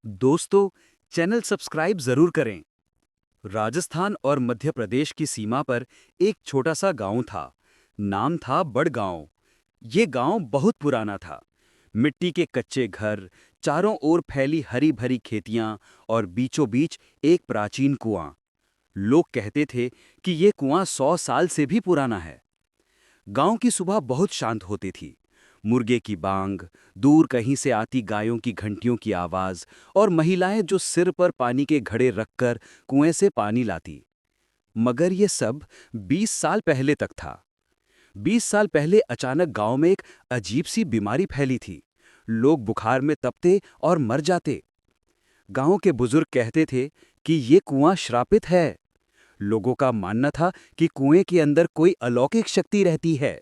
दोस्तों, channel subscribe जरूर करें। राजस्थान और मध्य प्रदेश की सीमा पर एक छोटा सा गांव था। नाम था बड़गांव। ये गांव बहुत पुराना था। मिट्टी के कच्चे घर, चारों ओर फैली हरी भरी खेतियां और बीचों बीच एक प्राचीन कुआं। लोग कहते थे कि ये कुआं 100 साल से भी पुराना है। गांव की सुबह बहुत शांत होती थी। मुर्गे की बांग, दूर कहीं से आती गायों की घंटियों की आवाज और महिलाएं जो सिर पर पानी के घड़े रखकर कुएं से पानी लाती। मगर ये सब 20 साल पहले तक था। 20 साल पहले अचानक गांव में एक अजीब सी बीमारी फैली थी। लोग बुखार में तपते और मर जाते। गांव के बुजुर्ग कहते थे कि ये कुआं श्रापित है। लोगों का मानना था कि कुएं के अंदर कोई अलौकिक शक्ति रहती है।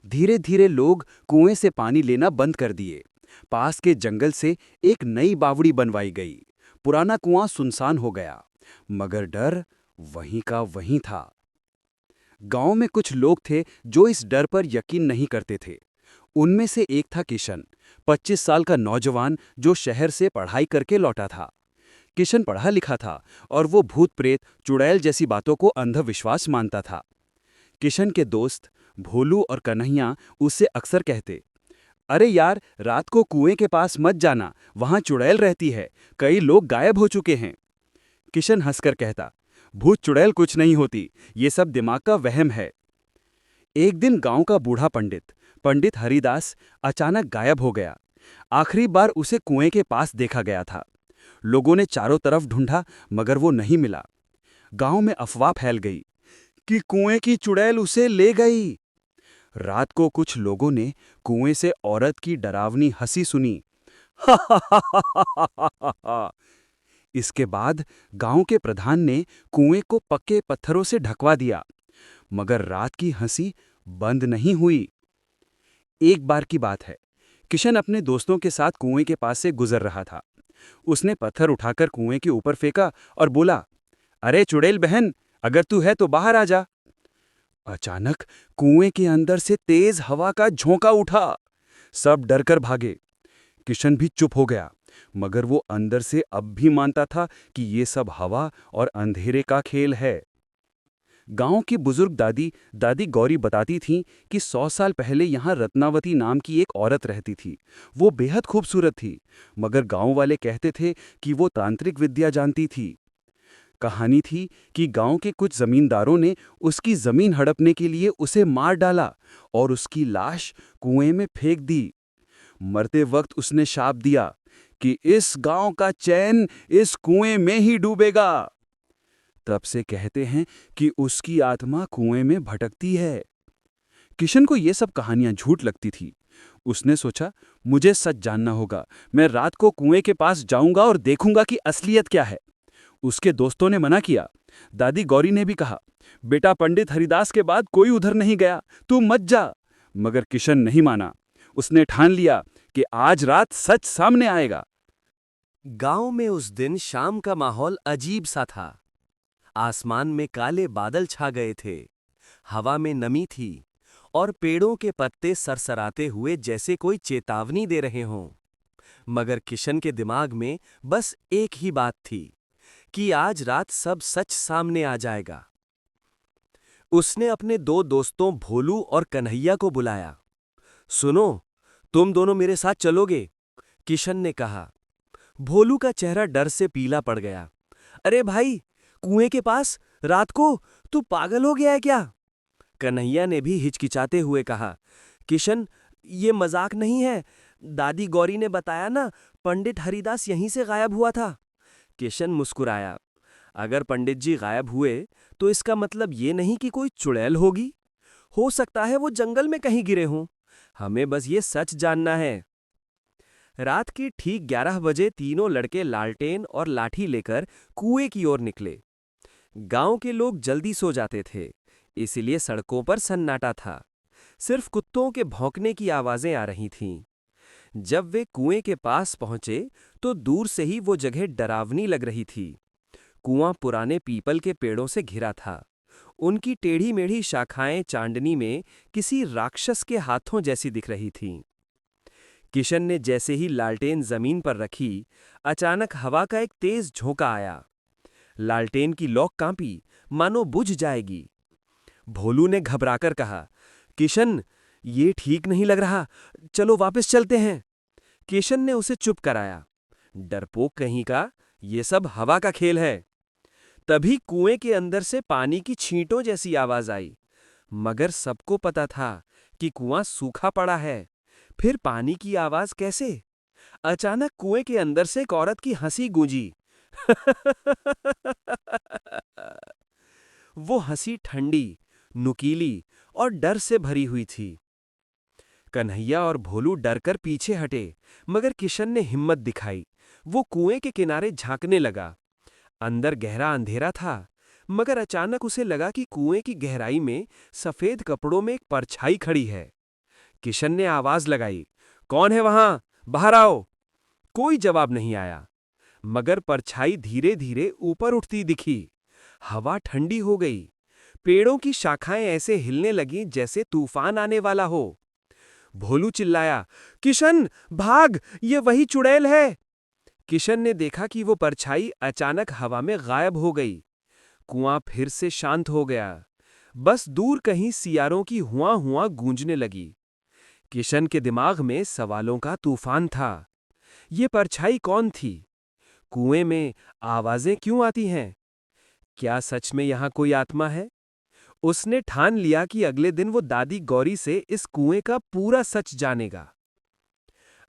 धीरे धीरे लोग कुएं से पानी लेना बंद कर दिए। पास के जंगल से एक नई बावड़ी बनवाई गई। पुराना कुआं सुनसान हो गया, मगर डर वहीं का वहीं था। गांव में कुछ लोग थे जो इस डर पर यकीन नहीं करते थे। उनमें से एक था किशन, 25 साल का नौजवान जो शहर से पढ़ाई करके लौटा था। किशन पढ़ा लिखा था और वो भूत प्रेत, चुड़ैल जैसी बातों को अंधविश्वास मानता था। किशन के दोस्त भोलू और कन्हैया उससे अक्सर कहते, अरे यार, रात को कुएं के पास मत जाना, वहां चुड़ैल रहती है, कई लोग गायब हो चुके हैं। किशन हंसकर कहता, भूत चुड़ैल कुछ नहीं होती, ये सब दिमाग का वहम है। एक दिन गांव का बूढ़ा पंडित पंडित हरिदास अचानक गायब हो गया। आखिरी बार उसे कुएं के पास देखा गया था। लोगों ने चारों तरफ ढूंढा, मगर वो नहीं मिला। गांव में अफवाह फैल गई कि कुएं की चुड़ैल उसे ले गई। रात को कुछ लोगों ने कुएं से औरत की डरावनी हंसी सुनी। इसके बाद गांव के प्रधान ने कुएं को पक्के पत्थरों से ढकवा दिया, मगर रात की हंसी बंद नहीं हुई। एक बार की बात है, किशन अपने दोस्तों के साथ कुएं के पास से गुजर रहा था। उसने पत्थर उठाकर कुएं के ऊपर फेंका और बोला, अरे चुड़ैल बहन, अगर तू है तो बाहर आ जा। अचानक कुएं के अंदर से तेज हवा का झोंका उठा। सब डरकर भागे। किशन भी चुप हो गया, मगर वो अंदर से अब भी मानता था कि ये सब हवा और अंधेरे का खेल है। गांव की बुजुर्ग दादी दादी गौरी बताती थीं कि 100 साल पहले यहाँ रत्नावती नाम की एक औरत रहती थी। वो बेहद खूबसूरत थी, मगर गांव वाले कहते थे कि वो तांत्रिक विद्या जानती थी। कहानी थी कि गांव के कुछ जमींदारों ने उसकी जमीन हड़पने के लिए उसे मार डाला और उसकी लाश कुएं में फेंक दी। मरते वक्त उसने शाप दिया कि इस गांव का चैन इस कुएं में ही डूबेगा। तब से कहते हैं कि उसकी आत्मा कुएं में भटकती है। किशन को ये सब कहानियां झूठ लगती थी। उसने सोचा, मुझे सच जानना होगा। मैं रात को कुएं के पास जाऊंगा और देखूंगा कि असलियत क्या है। उसके दोस्तों ने मना किया। दादी गौरी ने भी कहा, बेटा, पंडित हरिदास के बाद कोई उधर नहीं गया, तू मत जा। मगर किशन नहीं माना। उसने ठान लिया कि आज रात सच सामने आएगा। गांव में उस दिन शाम का माहौल अजीब सा था। आसमान में काले बादल छा गए थे, हवा में नमी थी और पेड़ों के पत्ते सरसराते हुए जैसे कोई चेतावनी दे रहे हों। मगर किशन के दिमाग में बस एक ही बात थी कि आज रात सब सच सामने आ जाएगा। उसने अपने दो दोस्तों भोलू और कन्हैया को बुलाया। सुनो, तुम दोनों मेरे साथ चलोगे? किशन ने कहा। भोलू का चेहरा डर से पीला पड़ गया। अरे भाई, कुएं के पास रात को? तू पागल हो गया है क्या? कन्हैया ने भी हिचकिचाते हुए कहा। किशन, ये मजाक नहीं है। दादी गौरी ने बताया ना, पंडित हरिदास यहीं से गायब हुआ था। किशन मुस्कुराया। अगर पंडित जी गायब हुए तो इसका मतलब ये नहीं कि कोई चुड़ैल होगी। हो सकता है वो जंगल में कहीं गिरे हों। हमें बस ये सच जानना है। रात के ठीक 11 बजे तीनों लड़के लालटेन और लाठी लेकर कुएं की ओर निकले। गांव के लोग जल्दी सो जाते थे, इसलिए सड़कों पर सन्नाटा था। सिर्फ कुत्तों के भौंकने की आवाजें आ रही थीं। जब वे कुएं के पास पहुंचे तो दूर से ही वो जगह डरावनी लग रही थी। कुआं पुराने पीपल के पेड़ों से घिरा था। उनकी टेढ़ी मेढ़ी शाखाएं चांदनी में किसी राक्षस के हाथों जैसी दिख रही थीं। किशन ने जैसे ही लालटेन जमीन पर रखी, अचानक हवा का एक तेज झोंका आया। लालटेन की लौ कांपी, मानो बुझ जाएगी। भोलू ने घबराकर कहा, किशन, ये ठीक नहीं लग रहा, चलो वापस चलते हैं। किशन ने उसे चुप कराया। डरपोक कहीं का, ये सब हवा का खेल है। तभी कुएं के अंदर से पानी की छींटों जैसी आवाज आई, मगर सबको पता था कि कुआं सूखा पड़ा है। फिर पानी की आवाज कैसे? अचानक कुएं के अंदर से एक औरत की हंसी गूंजी। वो हंसी ठंडी, नुकीली और डर से भरी हुई थी। कन्हैया और भोलू डरकर पीछे हटे, मगर किशन ने हिम्मत दिखाई। वो कुएं के किनारे झांकने लगा। अंदर गहरा अंधेरा था, मगर अचानक उसे लगा कि कुएं की गहराई में सफेद कपड़ों में एक परछाई खड़ी है। किशन ने आवाज लगाई, कौन है वहां? बाहर आओ। कोई जवाब नहीं आया, मगर परछाई धीरे धीरे ऊपर उठती दिखी। हवा ठंडी हो गई। पेड़ों की शाखाएं ऐसे हिलने लगीं जैसे तूफान आने वाला हो। भोलू चिल्लाया, किशन, भाग, ये वही चुड़ैल है। किशन ने देखा कि वो परछाई अचानक हवा में गायब हो गई। कुआं फिर से शांत हो गया। बस दूर कहीं सियारों की हुआं हुआं गूंजने लगी। किशन के दिमाग में सवालों का तूफान था। ये परछाई कौन थी? कुएं में आवाजें क्यों आती हैं? क्या सच में यहां कोई आत्मा है? उसने ठान लिया कि अगले दिन वो दादी गौरी से इस कुएं का पूरा सच जानेगा।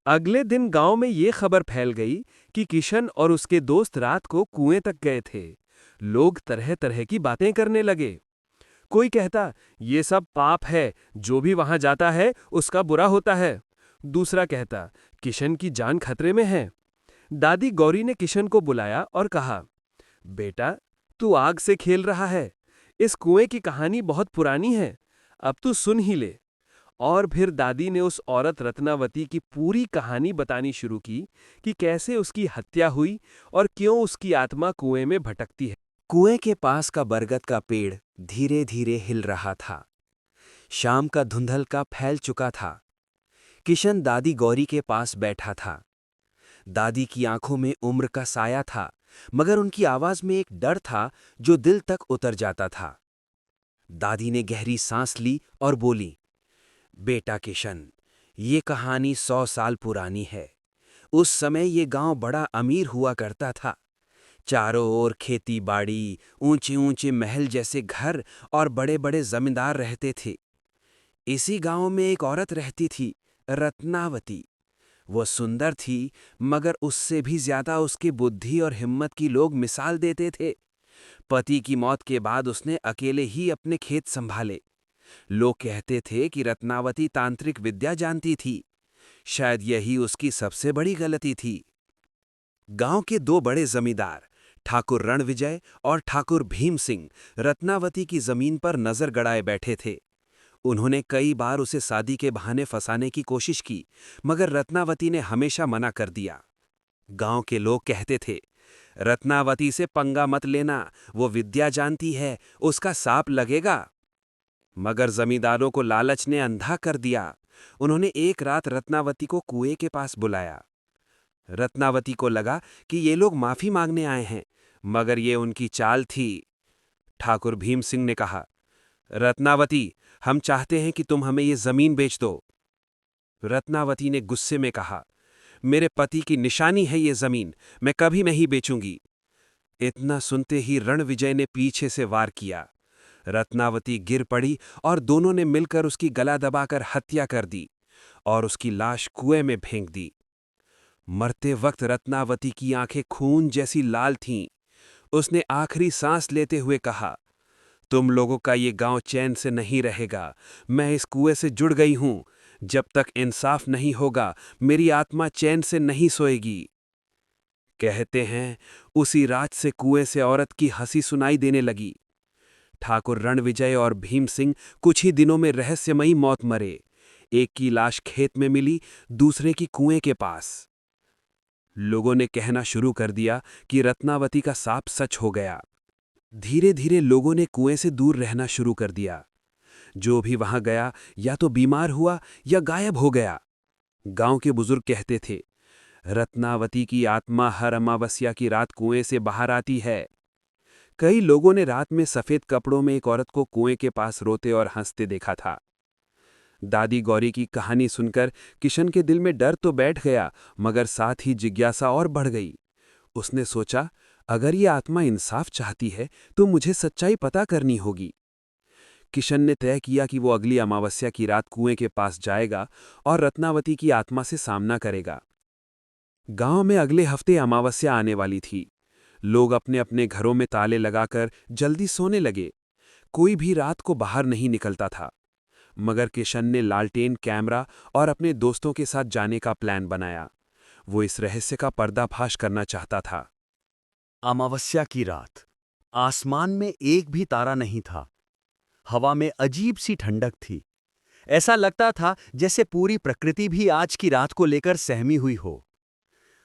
अगले दिन गांव में ये खबर फैल गई कि किशन और उसके दोस्त रात को कुएं तक गए थे। लोग तरह तरह की बातें करने लगे। कोई कहता, ये सब पाप है, जो भी वहां जाता है उसका बुरा होता है। दूसरा कहता, किशन की जान खतरे में है। दादी गौरी ने किशन को बुलाया और कहा, बेटा, तू आग से खेल रहा है। इस कुएं की कहानी बहुत पुरानी है, अब तू सुन ही ले। और फिर दादी ने उस औरत रत्नावती की पूरी कहानी बतानी शुरू की कि कैसे उसकी हत्या हुई और क्यों उसकी आत्मा कुएं में भटकती है। कुएं के पास का बरगद का पेड़ धीरे धीरे हिल रहा था। शाम का धुंधलका फैल चुका था। किशन दादी गौरी के पास बैठा था। दादी की आंखों में उम्र का साया था, मगर उनकी आवाज में एक डर था जो दिल तक उतर जाता था। दादी ने गहरी सांस ली और बोली, बेटा किशन, ये कहानी 100 साल पुरानी है। उस समय ये गांव बड़ा अमीर हुआ करता था। चारों ओर खेती बाड़ी, ऊंचे ऊंचे महल जैसे घर और बड़े बड़े जमींदार रहते थे। इसी गांव में एक औरत रहती थी, रत्नावती। वो सुंदर थी, मगर उससे भी ज्यादा उसकी बुद्धि और हिम्मत की लोग मिसाल देते थे। पति की मौत के बाद उसने अकेले ही अपने खेत संभाले। लोग कहते थे कि रत्नावती तांत्रिक विद्या जानती थी। शायद यही उसकी सबसे बड़ी गलती थी। गांव के दो बड़े जमींदार, ठाकुर रणविजय और ठाकुर भीम सिंह, रत्नावती की जमीन पर नजर गड़ाए बैठे थे। उन्होंने कई बार उसे शादी के बहाने फंसाने की कोशिश की, मगर रत्नावती ने हमेशा मना कर दिया। गांव के लोग कहते थे, रत्नावती से पंगा मत लेना, वो विद्या जानती है, उसका सांप लगेगा। मगर जमींदारों को लालच ने अंधा कर दिया। उन्होंने एक रात रत्नावती को कुएं के पास बुलाया। रत्नावती को लगा कि ये लोग माफी मांगने आए हैं, मगर ये उनकी चाल थी। ठाकुर भीम सिंह ने कहा, रत्नावती, हम चाहते हैं कि तुम हमें ये जमीन बेच दो। रत्नावती ने गुस्से में कहा, मेरे पति की निशानी है ये जमीन, मैं कभी नहीं बेचूंगी। इतना सुनते ही रणविजय ने पीछे से वार किया। रत्नावती गिर पड़ी और दोनों ने मिलकर उसकी गला दबाकर हत्या कर दी और उसकी लाश कुएं में फेंक दी। मरते वक्त रत्नावती की आंखें खून जैसी लाल थीं। उसने आखिरी सांस लेते हुए कहा, तुम लोगों का ये गांव चैन से नहीं रहेगा। मैं इस कुएं से जुड़ गई हूं। जब तक इंसाफ नहीं होगा, मेरी आत्मा चैन से नहीं सोएगी। कहते हैं, उसी रात से कुएं से औरत की हंसी सुनाई देने लगी। ठाकुर रणविजय और भीम सिंह कुछ ही दिनों में रहस्यमयी मौत मरे। एक की लाश खेत में मिली, दूसरे की कुएं के पास। लोगों ने कहना शुरू कर दिया कि रत्नावती का सांप सच हो गया। धीरे धीरे लोगों ने कुएं से दूर रहना शुरू कर दिया। जो भी वहां गया या तो बीमार हुआ या गायब हो गया। गांव के बुजुर्ग कहते थे, रत्नावती की आत्मा हर अमावस्या की रात कुएं से बाहर आती है। कई लोगों ने रात में सफेद कपड़ों में एक औरत को कुएं के पास रोते और हंसते देखा था। दादी गौरी की कहानी सुनकर किशन के दिल में डर तो बैठ गया, मगर साथ ही जिज्ञासा और बढ़ गई। उसने सोचा, अगर ये आत्मा इंसाफ चाहती है तो मुझे सच्चाई पता करनी होगी। किशन ने तय किया कि वो अगली अमावस्या की रात कुएं के पास जाएगा और रत्नावती की आत्मा से सामना करेगा। गांव में अगले हफ्ते अमावस्या आने वाली थी। लोग अपने अपने घरों में ताले लगाकर जल्दी सोने लगे। कोई भी रात को बाहर नहीं निकलता था। मगर किशन ने लालटेन, कैमरा और अपने दोस्तों के साथ जाने का प्लान बनाया। वो इस रहस्य का पर्दाफाश करना चाहता था। अमावस्या की रात। आसमान में एक भी तारा नहीं था। हवा में अजीब सी ठंडक थी। ऐसा लगता था जैसे पूरी प्रकृति भी आज की रात को लेकर सहमी हुई हो।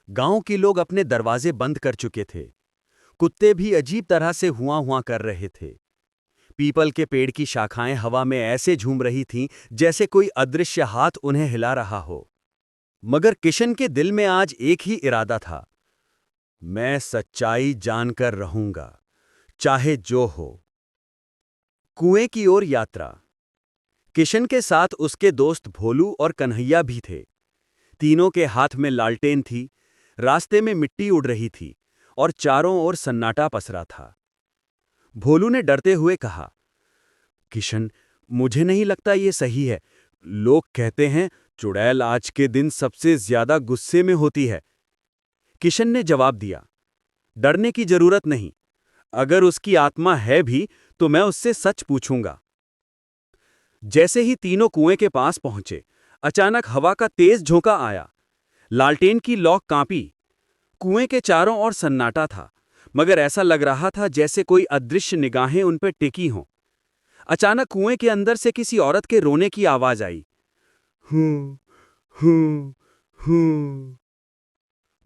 गांव के लोग अपने दरवाजे बंद कर चुके थे। कुत्ते भी अजीब तरह से हुआ हुआ कर रहे थे। पीपल के पेड़ की शाखाएं हवा में ऐसे झूम रही थीं जैसे कोई अदृश्य हाथ उन्हें हिला रहा हो। मगर किशन के दिल में आज एक ही इरादा था, मैं सच्चाई जानकर रहूंगा, चाहे जो हो। कुएं की ओर यात्रा। किशन के साथ उसके दोस्त भोलू और कन्हैया भी थे। तीनों के हाथ में लालटेन थी। रास्ते में मिट्टी उड़ रही थी और चारों ओर सन्नाटा पसरा था। भोलू ने डरते हुए कहा, किशन, मुझे नहीं लगता ये सही है। लोग कहते हैं चुड़ैल आज के दिन सबसे ज्यादा गुस्से में होती है। किशन ने जवाब दिया, डरने की जरूरत नहीं। अगर उसकी आत्मा है भी तो मैं उससे सच पूछूंगा। जैसे ही तीनों कुएं के पास पहुंचे, अचानक हवा का तेज झोंका आया। लालटेन की लौ कांपी। कुएं के चारों ओर सन्नाटा था, मगर ऐसा लग रहा था जैसे कोई अदृश्य निगाहें उन पर टिकी हों। अचानक कुएं के अंदर से किसी औरत के रोने की आवाज आई। हूं, हूं, हूं।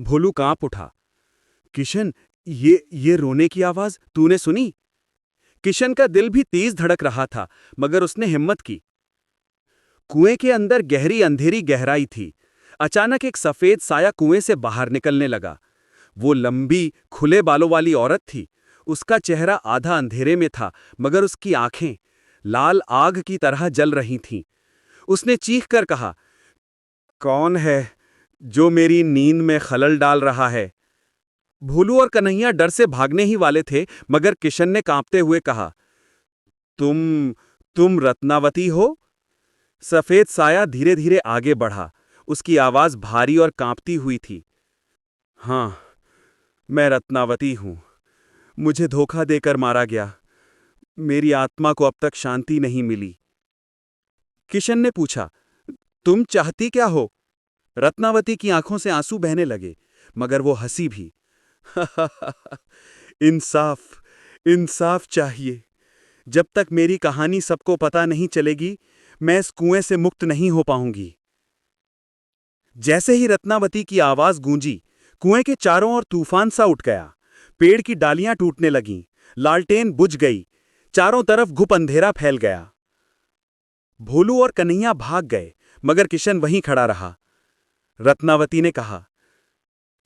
भोलू कांप उठा। किशन, ये रोने की आवाज तूने सुनी? किशन का दिल भी तेज धड़क रहा था, मगर उसने हिम्मत की। कुएं के अंदर गहरी अंधेरी गहराई थी। अचानक एक सफेद साया कुएं से बाहर निकलने लगा। वो लंबी, खुले बालों वाली औरत थी। उसका चेहरा आधा अंधेरे में था, मगर उसकी आंखें लाल आग की तरह जल रही थीं। उसने चीख कर कहा, कौन है जो मेरी नींद में खलल डाल रहा है? भोलू और कन्हैया डर से भागने ही वाले थे, मगर किशन ने कांपते हुए कहा, तुम रत्नावती हो? सफेद साया धीरे धीरे आगे बढ़ा। उसकी आवाज भारी और कांपती हुई थी। हां, मैं रत्नावती हूं। मुझे धोखा देकर मारा गया। मेरी आत्मा को अब तक शांति नहीं मिली। किशन ने पूछा, तुम चाहती क्या हो? रत्नावती की आंखों से आंसू बहने लगे, मगर वो हंसी भी। इंसाफ, इंसाफ चाहिए। जब तक मेरी कहानी सबको पता नहीं चलेगी, मैं इस कुएं से मुक्त नहीं हो पाऊंगी। जैसे ही रत्नावती की आवाज गूंजी, कुएं के चारों ओर तूफान सा उठ गया। पेड़ की डालियां टूटने लगीं, लालटेन बुझ गई, चारों तरफ घुप अंधेरा फैल गया। भोलू और कन्हैया भाग गए, मगर किशन वहीं खड़ा रहा। रत्नावती ने कहा,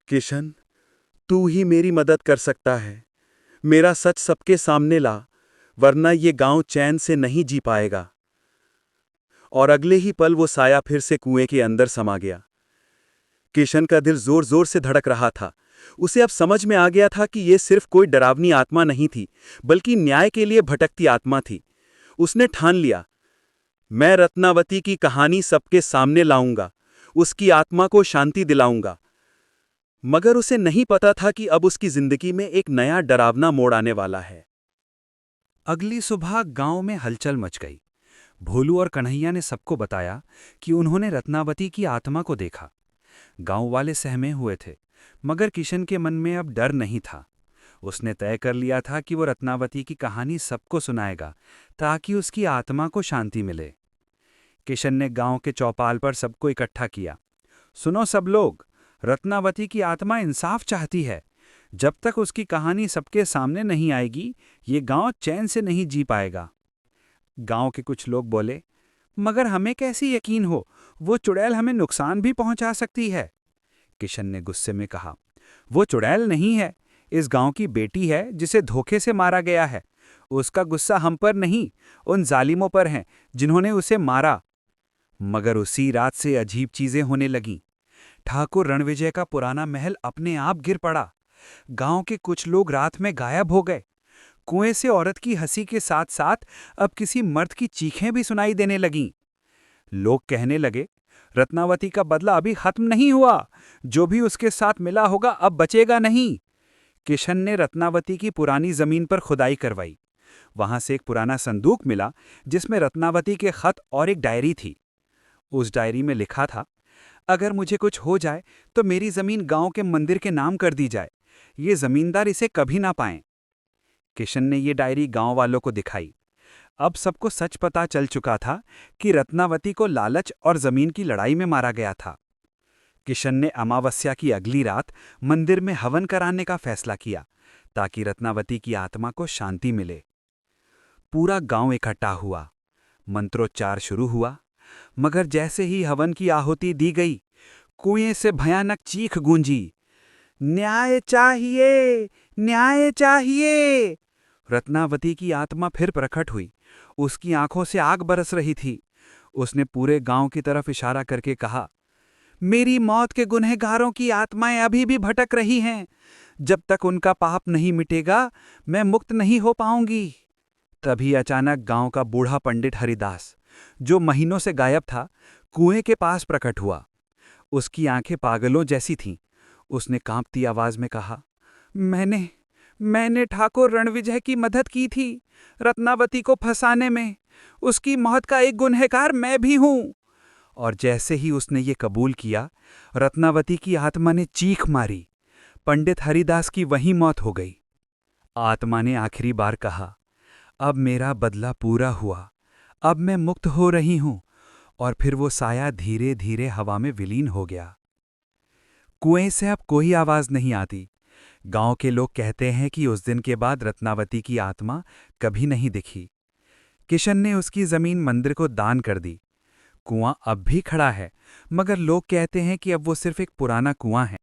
किशन, तू ही मेरी मदद कर सकता है। मेरा सच सबके सामने ला, वरना ये गांव चैन से नहीं जी पाएगा। और अगले ही पल वो साया फिर से कुएं के अंदर समा गया। किशन का दिल जोर जोर से धड़क रहा था। उसे अब समझ में आ गया था कि यह सिर्फ कोई डरावनी आत्मा नहीं थी, बल्कि न्याय के लिए भटकती आत्मा थी। उसने ठान लिया, मैं रत्नावती की कहानी सबके सामने लाऊंगा, उसकी आत्मा को शांति दिलाऊंगा। मगर उसे नहीं पता था कि अब उसकी जिंदगी में एक नया डरावना मोड़ आने वाला है। अगली सुबह गांव में हलचल मच गई। भोलू और कन्हैया ने सबको बताया कि उन्होंने रत्नावती की आत्मा को देखा। गांव वाले सहमे हुए थे, मगर किशन के मन में अब डर नहीं था। उसने तय कर लिया था कि वो रत्नावती की कहानी सबको सुनाएगा, ताकि उसकी आत्मा को शांति मिले। किशन ने गांव के चौपाल पर सबको इकट्ठा किया। सुनो सब लोग, रत्नावती की आत्मा इंसाफ चाहती है। जब तक उसकी कहानी सबके सामने नहीं आएगी, ये गांव चैन से नहीं जी पाएगा। गांव के कुछ लोग बोले, मगर हमें कैसे यकीन हो? वो चुड़ैल हमें नुकसान भी पहुंचा सकती है। किशन ने गुस्से में कहा, वो चुड़ैल नहीं है, इस गांव की बेटी है जिसे धोखे से मारा गया है। उसका गुस्सा हम पर नहीं, उन जालिमों पर है जिन्होंने उसे मारा। मगर उसी रात से अजीब चीजें होने लगीं। ठाकुर रणविजय का पुराना महल अपने आप गिर पड़ा। गांव के कुछ लोग रात में गायब हो गए। कुएं से औरत की हंसी के साथ साथ अब किसी मर्द की चीखें भी सुनाई देने लगीं। लोग कहने लगे, रत्नावती का बदला अभी खत्म नहीं हुआ, जो भी उसके साथ मिला होगा अब बचेगा नहीं। किशन ने रत्नावती की पुरानी जमीन पर खुदाई करवाई। वहां से एक पुराना संदूक मिला जिसमें रत्नावती के खत और एक डायरी थी। उस डायरी में लिखा था, अगर मुझे कुछ हो जाए तो मेरी जमीन गांव के मंदिर के नाम कर दी जाए, ये जमींदार इसे कभी ना पाएं। किशन ने ये डायरी गांव वालों को दिखाई। अब सबको सच पता चल चुका था कि रत्नावती को लालच और जमीन की लड़ाई में मारा गया था। किशन ने अमावस्या की अगली रात मंदिर में हवन कराने का फैसला किया ताकि रत्नावती की आत्मा को शांति मिले। पूरा गांव इकट्ठा हुआ। मंत्रोच्चार शुरू हुआ, मगर जैसे ही हवन की आहुति दी गई, कुएं से भयानक चीख गूंजी, न्याय चाहिए, न्याय चाहिए। रत्नावती की आत्मा फिर प्रकट हुई। उसकी आंखों से आग बरस रही थी। उसने पूरे गांव की तरफ इशारा करके कहा, मेरी मौत के गुनहगारों की आत्माएं अभी भी भटक रही हैं। जब तक उनका पाप नहीं मिटेगा, मैं मुक्त नहीं हो पाऊंगी। तभी अचानक गांव का बूढ़ा पंडित हरिदास, जो महीनों से गायब था, कुएं के पास प्रकट हुआ। उसकी आंखें पागलों जैसी थीं। उसने कांपती आवाज में कहा, मैंने ठाकुर रणविजय की मदद की थी रत्नावती को फंसाने में। उसकी मौत का एक गुनहगार मैं भी हूं। और जैसे ही उसने ये कबूल किया, रत्नावती की आत्मा ने चीख मारी। पंडित हरिदास की वहीं मौत हो गई। आत्मा ने आखिरी बार कहा, अब मेरा बदला पूरा हुआ, अब मैं मुक्त हो रही हूं। और फिर वो साया धीरे धीरे हवा में विलीन हो गया। कुएं से अब कोई आवाज नहीं आती। गांव के लोग कहते हैं कि उस दिन के बाद रत्नावती की आत्मा कभी नहीं दिखी। किशन ने उसकी जमीन मंदिर को दान कर दी। कुआं अब भी खड़ा है, मगर लोग कहते हैं कि अब वो सिर्फ एक पुराना कुआं है।